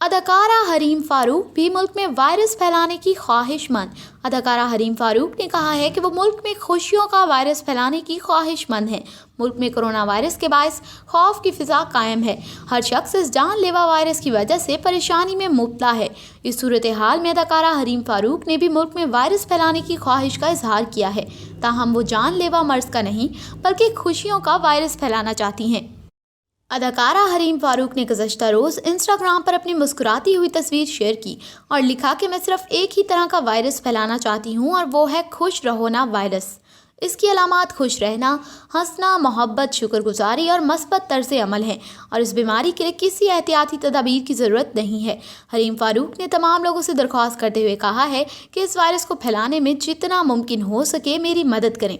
اداکارہ حریم فاروق بھی ملک میں وائرس پھیلانے کی خواہش مند۔ اداکارہ حریم فاروق نے کہا ہے کہ وہ ملک میں خوشیوں کا وائرس پھیلانے کی خواہش مند ہیں۔ ملک میں کرونا وائرس کے باعث خوف کی فضا قائم ہے۔ ہر شخص اس جان لیوا وائرس کی وجہ سے پریشانی میں مبتلا ہے۔ اس صورتحال میں اداکارہ حریم فاروق نے بھی ملک میں وائرس پھیلانے کی خواہش کا اظہار کیا ہے، تاہم وہ جان لیوا مرض کا نہیں بلکہ خوشیوں کا وائرس پھیلانا چاہتی ہیں۔ اداکارہ حریم فاروق نے گزشتہ روز انسٹاگرام پر اپنی مسکراتی ہوئی تصویر شیئر کی اور لکھا کہ میں صرف ایک ہی طرح کا وائرس پھیلانا چاہتی ہوں اور وہ ہے خوش رہو نا وائرس۔ اس کی علامات خوش رہنا، ہنسنا، محبت، شکر گزاری اور مثبت طرز عمل ہیں اور اس بیماری کے لیے کسی احتیاطی تدابیر کی ضرورت نہیں ہے۔ حریم فاروق نے تمام لوگوں سے درخواست کرتے ہوئے کہا ہے کہ اس وائرس کو پھیلانے میں جتنا ممکن ہو سکے میری مدد کریں۔